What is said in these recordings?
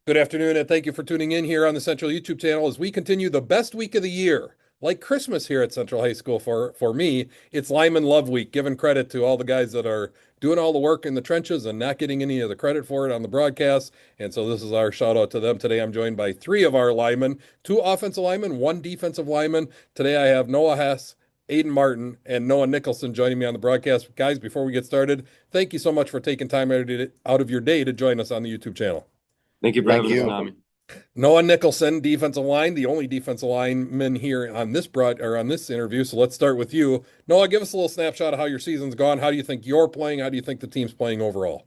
Good afternoon, and thank you for tuning in here on the Central YouTube channel as we continue the best week of the year. Like Christmas here at Central High School for me, it's Lyman Love Week, giving credit to all the guys that are doing all the work in the trenches and not getting any of the credit for it on the broadcast. And so this is our shout out to them. Today I'm joined by three of our linemen, two offensive linemen, one defensive lineman. Today I have Noah Hess, Aiden Martin, and Noah Nicholson joining me on the broadcast. Guys, before we get started, thank you so much for taking time out of your day to join us on the YouTube channel. Thank you for Thank having us, you. Nahmie. Noah Nicholson, defensive line, the only defensive lineman here on this on this interview. So let's start with you. Noah, give us a little snapshot of how your season's gone. How do you think you're playing? How do you think the team's playing overall?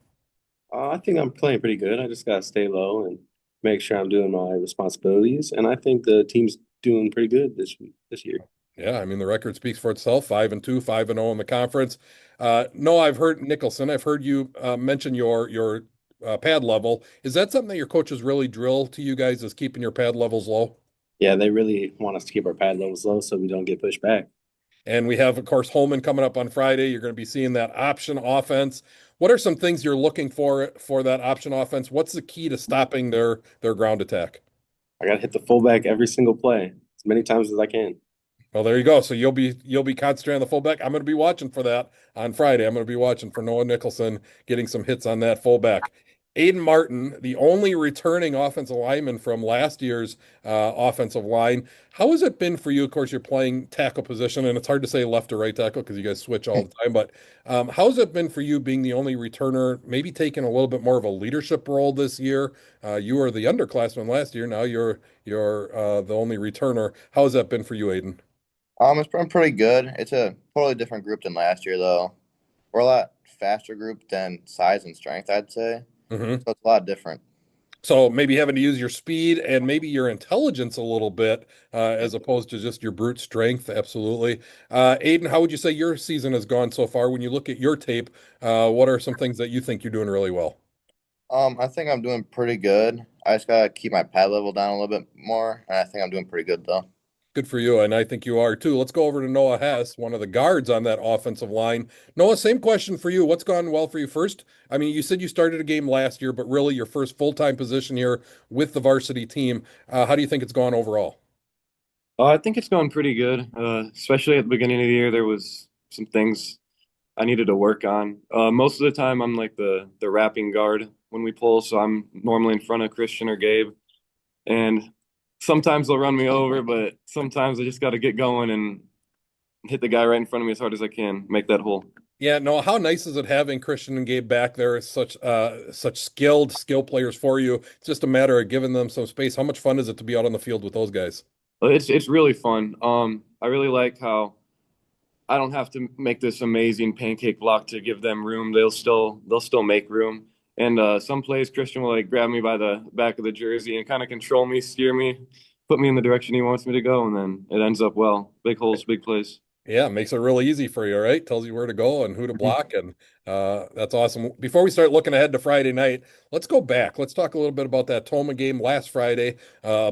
I think I'm playing pretty good. I just got to stay low and make sure I'm doing my responsibilities. And I think the team's doing pretty good this year. Yeah, I mean the record speaks for itself. 5-2, 5-0 in the conference. Noah, I've heard Nicholson. I've heard you mention your pad level. Is that something that your coaches really drill to you guys? Is keeping your pad levels low? Yeah, they really want us to keep our pad levels low so we don't get pushed back. And we have, of course, Holman coming up on Friday. You're going to be seeing that option offense. What are some things you're looking for that option offense? What's the key to stopping their ground attack? I got to hit the fullback every single play as many times as I can. Well, there you go. So you'll be concentrating on the fullback. I'm going to be watching for that on Friday. I'm going to be watching for Noah Nicholson getting some hits on that fullback. Aiden Martin, the only returning offensive lineman from last year's offensive line. How has it been for you? Of course, you're playing tackle position, and it's hard to say left or right tackle because you guys switch all the time. But how has it been for you being the only returner, maybe taking a little bit more of a leadership role this year? You were the underclassman last year. Now you're the only returner. How has that been for you, Aiden? It's been pretty good. It's a totally different group than last year, though. We're a lot faster group than size and strength, I'd say. Mhm. So it's a lot different. So maybe having to use your speed and maybe your intelligence a little bit, Yeah. as opposed to just your brute strength. Absolutely. Aiden, how would you say your season has gone so far? When you look at your tape, what are some things that you think you're doing really well? I think I'm doing pretty good. I just gotta keep my pad level down a little bit more, and I think I'm doing pretty good though. Good for you, and I think you are too. Let's go over to Noah Hess, one of the guards on that offensive line. Noah, same question for you. What's gone well for you first? I mean, you said you started a game last year, but really your first full-time position here with the varsity team. How do you think it's gone overall? I think it's going pretty good, especially at the beginning of the year. There was some things I needed to work on. Most of the time, I'm like the wrapping guard when we pull, so I'm normally in front of Christian or Gabe. And sometimes they'll run me over, but sometimes I just got to get going and hit the guy right in front of me as hard as I can, make that hole. Yeah, no, how nice is it having Christian and Gabe back there as such skilled skill players for you? It's just a matter of giving them some space. How much fun is it to be out on the field with those guys? It's really fun. I really like how I don't have to make this amazing pancake block to give them room. They'll still make room. And some plays Christian will like grab me by the back of the jersey and kind of control me, steer me, put me in the direction he wants me to go, and then it ends up well. Big holes, big plays. Yeah, it makes it really easy for you, right? Tells you where to go and who to Mhm. block, and that's awesome. Before we start looking ahead to Friday night, let's go back. Let's talk a little bit about that Toma game last Friday.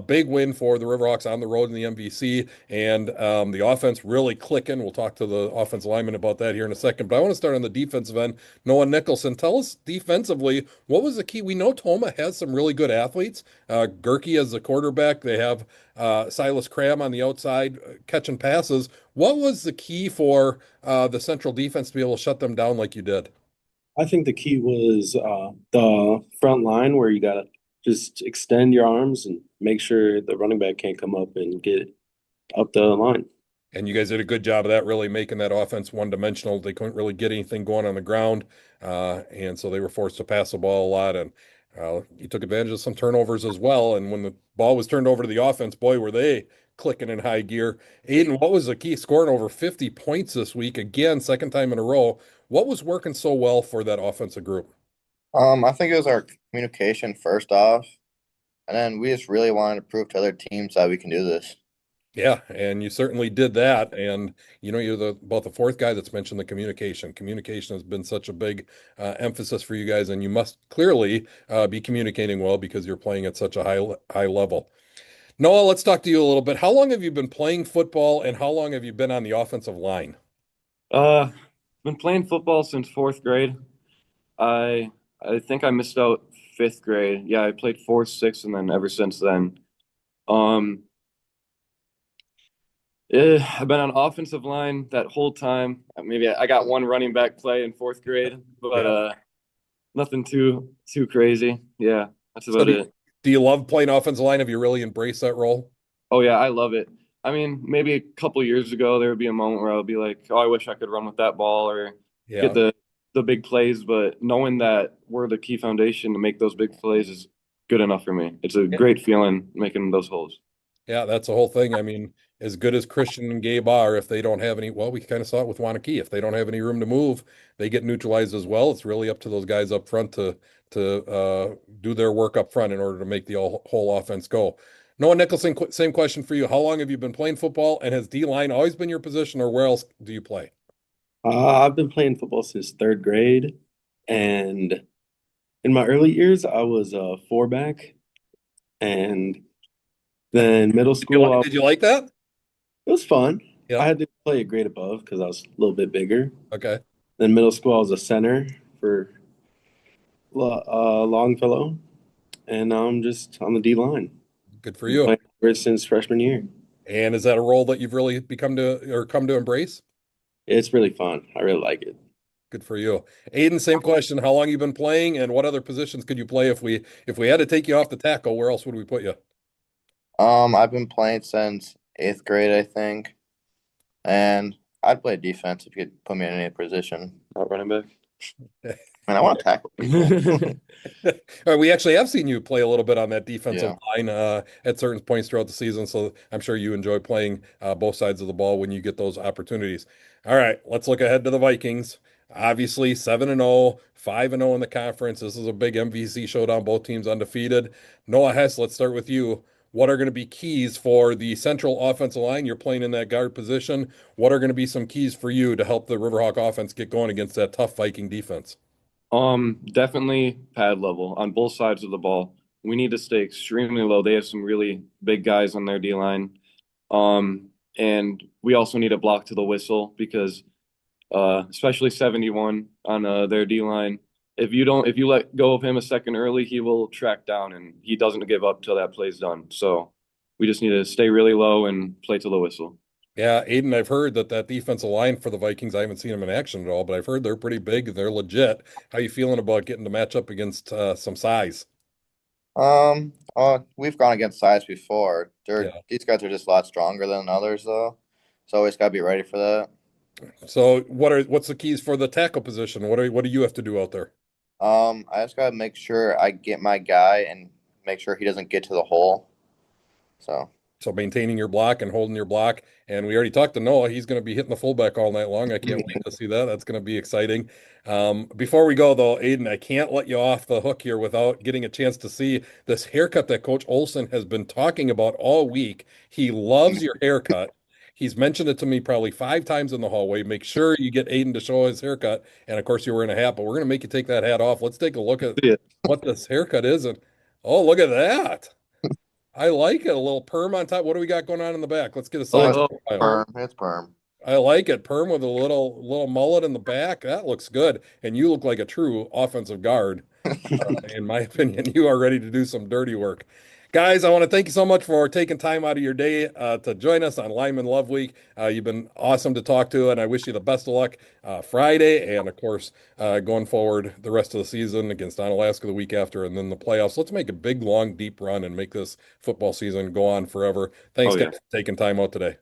Big win for the Riverhogs on the road in the MVC, and the offense really clicking. We'll talk to the offensive lineman about that here in a second. But I want to start on the defensive end. Noah Nicholson, tell us defensively what was the key. We know Toma has some really good athletes. Gerke as the quarterback. They have Silas Cram on the outside catching passes. What was the key for the Central defense to be able to shut them down like you did? I think the key was the front line where you gotta just extend your arms and make sure the running back can't come up and get up the line. And you guys did a good job of that, really making that offense one-dimensional. They couldn't really get anything going on the ground, and so they were forced to pass the ball a lot. And you took advantage of some turnovers as well. And when the ball was turned over to the offense, boy, were they clicking in high gear. Aiden, what was the key? Scoring over 50 points this week, again, second time in a row. What was working so well for that offensive group? I think it was our communication first off, and then we just really wanted to prove to other teams that we can do this. Yeah, and you certainly did that. And you're about the fourth guy that's mentioned the communication. Communication has been such a big emphasis for you guys, and you must clearly be communicating well because you're playing at such a high level. Noah, let's talk to you a little bit. How long have you been playing football, and how long have you been on the offensive line? Uh, been playing football since fourth grade. I I think I missed out fifth grade. Yeah, I played fourth, sixth, and then ever since then. Um, I've been on offensive line that whole time. Maybe I got one running back play in fourth grade, but Yeah. nothing too crazy. Yeah, that's So about it. do you love playing offensive line? Have you really embraced that role? Oh yeah, I love it. I mean, maybe a couple years ago there would be a moment where I would be like, "Oh, I wish I could run with that ball or get Yeah. the big plays," but knowing that we're the key foundation to make those big plays is good enough for me. It's a great feeling making those holes. Yeah, that's the whole thing. I mean, as good as Christian and Gabe are, if they don't have any, well, we kind of saw it with Wanakee. If they don't have any room to move, they get neutralized as well. It's really up to those guys up front to do their work up front in order to make the whole offense go. Noah Nicholson, same question for you. How long have you been playing football, and has D line always been your position, or where else do you play? I've been playing football since third grade, and in my early years, I was a four back, and then middle school, Did you like that? it was fun. I Yeah. had to play a grade above because I was a little bit bigger. Okay. Then middle school, I was a center for Longfellow, and now I'm just on the D line. Good for Been you. playing ever since freshman year. And is that a role that you've really become to or come to embrace? It's really fun. I really like it. Good for you. Aiden, same question. How long you been playing and what other positions could you play if we had to take you off the tackle, where else would we put you? I've been playing since eighth grade, I think, and I'd play defense if you could put me in any position. Not running back. I mean, I want to tackle people. All right, we actually have seen you play a little bit on that defensive Yeah. line at certain points throughout the season, so I'm sure you enjoy playing both sides of the ball when you get those opportunities. All right, let's look ahead to the Vikings. Obviously, 7-0, 5-0 in the conference. This is a big MVC showdown, both teams undefeated. Noah Hess, let's start with you. What are going to be keys for the central offensive line? You're playing in that guard position. What are going to be some keys for you to help the Riverhawk offense get going against that tough Viking defense? Definitely pad level on both sides of the ball. We need to stay extremely low. They have some really big guys on their D line. And we also need a block to the whistle because especially 71 on their D line. If you let go of him a second early, he will track down and he doesn't give up till that play's done. So we just need to stay really low and play to the whistle. Yeah, Aiden, I've heard that defensive line for the Vikings, I haven't seen them in action at all, but I've heard they're pretty big. They're legit. How you feeling about getting to match up against some size? We've gone against size before. Yeah. These guys are just a lot stronger than others, though. So always gotta be ready for that. So what's the keys for the tackle position? What do you have to do out there? I just gotta make sure I get my guy and make sure he doesn't get to the hole. So So maintaining your block and holding your block. And we already talked to Noah. He's going to be hitting the fullback all night long. I can't wait to see that. That's going to be exciting. Before we go, though, Aiden, I can't let you off the hook here without getting a chance to see this haircut that Coach Olson has been talking about all week. He loves your haircut. He's mentioned it to me probably 5 times in the hallway. Make sure you get Aiden to show his haircut. And of course, you're wearing a hat, but we're going to make you take that hat off. Let's take a look at Yeah. what this haircut is. And oh, look at that. I like it. A little perm on top. What do we got going on in the back? Let's get a oh, side it's profile. perm. It's perm. I like it. Perm with a little mullet in the back. That looks good. And you look like a true offensive guard. In my opinion, you are ready to do some dirty work. Guys, I want to thank you so much for taking time out of your day to join us on Linemen Love Week. You've been awesome to talk to, and I wish you the best of luck Friday and, of course, going forward the rest of the season against Onalaska the week after and then the playoffs. Let's make a big, long, deep run and make this football season go on forever. Thanks, Oh, yeah. guys, for taking time out today.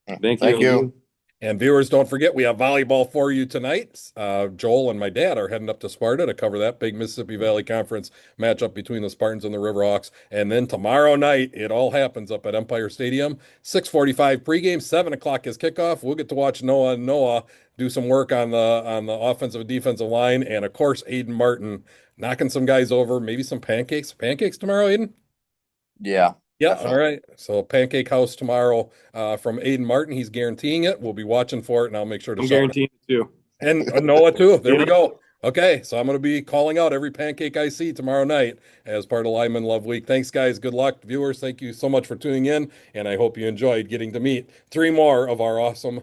Thank Thank you. you. And viewers, don't forget, we have volleyball for you tonight. Joel and my dad are heading up to Sparta to cover that big Mississippi Valley Conference matchup between the Spartans and the Riverhawks. And then tomorrow night, it all happens up at Empire Stadium. 6:45 pregame, 7 o'clock is kickoff. We'll get to watch Noah and Noah do some work on the offensive and defensive line. And of course, Aiden Martin knocking some guys over, maybe some pancakes. Pancakes tomorrow, Aiden? Yeah, Yeah, all definitely. right. So Pancake House tomorrow from Aiden Martin. He's guaranteeing it. We'll be watching for it, and I'll make sure to I'm shout it. guaranteeing it too. And Noah too. There we Yeah. go. Okay, so I'm going to be calling out every pancake I see tomorrow night as part of Lyman Love Week. Thanks, guys. Good luck, viewers. Thank you so much for tuning in, and I hope you enjoyed getting to meet 3 more of our awesome